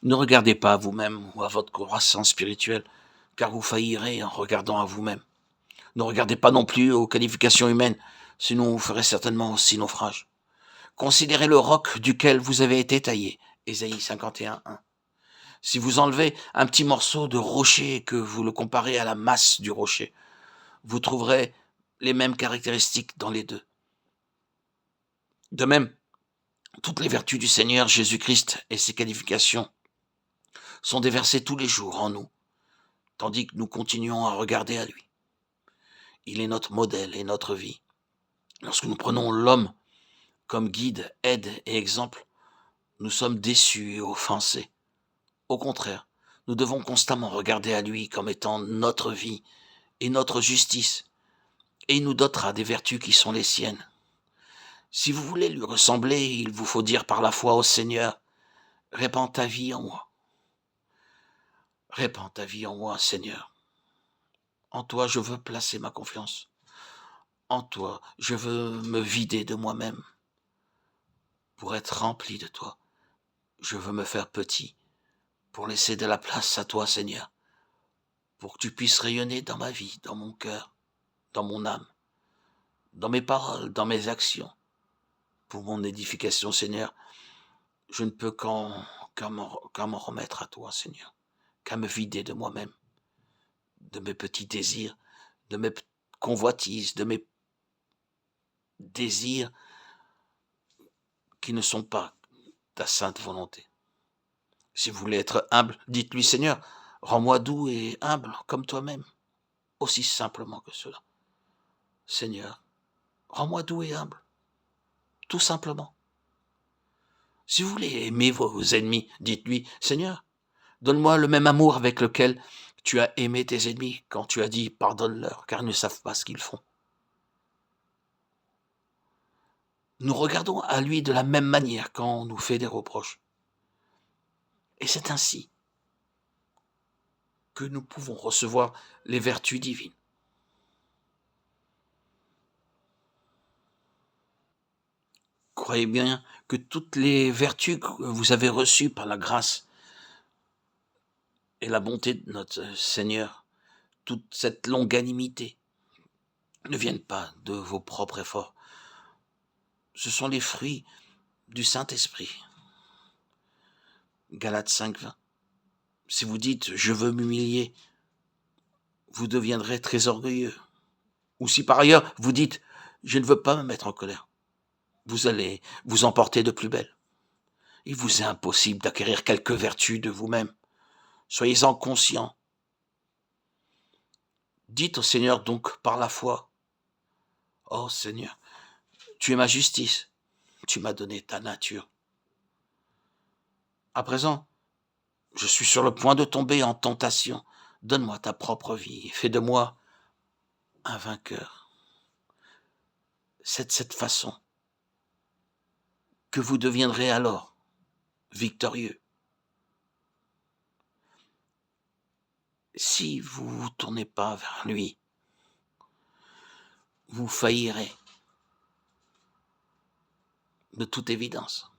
Ne regardez pas à vous-même ou à votre croissance spirituelle, car vous faillirez en regardant à vous-même. Ne regardez pas non plus aux qualifications humaines, sinon vous ferez certainement aussi naufrage. Considérez le roc duquel vous avez été taillé. Ésaïe 51:1. Si vous enlevez un petit morceau de rocher et que vous le comparez à la masse du rocher, vous trouverez les mêmes caractéristiques dans les deux. De même, toutes les vertus du Seigneur Jésus-Christ et ses qualifications sont déversées tous les jours en nous, tandis que nous continuons à regarder à lui. Il est notre modèle et notre vie. Lorsque nous prenons l'homme comme guide, aide et exemple, nous sommes déçus et offensés. Au contraire, nous devons constamment regarder à lui comme étant notre vie et notre justice, et il nous dotera des vertus qui sont les siennes. Si vous voulez lui ressembler, il vous faut dire par la foi au Seigneur, répands ta vie en moi. Répands ta vie en moi, Seigneur. En toi, je veux placer ma confiance. En toi, je veux me vider de moi-même pour être rempli de toi. Je veux me faire petit pour laisser de la place à toi, Seigneur, pour que tu puisses rayonner dans ma vie, dans mon cœur, dans mon âme, dans mes paroles, dans mes actions. Pour mon édification, Seigneur, je ne peux qu'en m'en remettre à toi, Seigneur, qu'à me vider de moi-même, de mes petits désirs, de mes convoitises, de mes désirs qui ne sont pas ta sainte volonté. Si vous voulez être humble, dites-lui, Seigneur, rends-moi doux et humble comme toi-même, aussi simplement que cela. Seigneur, rends-moi doux et humble, tout simplement. Si vous voulez aimer vos ennemis, dites-lui, Seigneur, donne-moi le même amour avec lequel tu as aimé tes ennemis quand tu as dit pardonne-leur, car ils ne savent pas ce qu'ils font. Nous regardons à lui de la même manière quand on nous fait des reproches. Et c'est ainsi que nous pouvons recevoir les vertus divines. Croyez bien que toutes les vertus que vous avez reçues par la grâce et la bonté de notre Seigneur, toute cette longanimité, ne viennent pas de vos propres efforts. Ce sont les fruits du Saint-Esprit. Galates 5:20. Si vous dites « je veux m'humilier », vous deviendrez très orgueilleux. Ou si par ailleurs vous dites « je ne veux pas me mettre en colère », vous allez vous emporter de plus belle. Il vous est impossible d'acquérir quelques vertus de vous-même. Soyez-en conscients. Dites au Seigneur donc par la foi, « Oh Seigneur, tu es ma justice, tu m'as donné ta nature. À présent, je suis sur le point de tomber en tentation. Donne-moi ta propre vie, fais de moi un vainqueur. » C'est de cette façon que vous deviendrez alors victorieux. Si vous ne vous tournez pas vers lui, vous faillirez de toute évidence.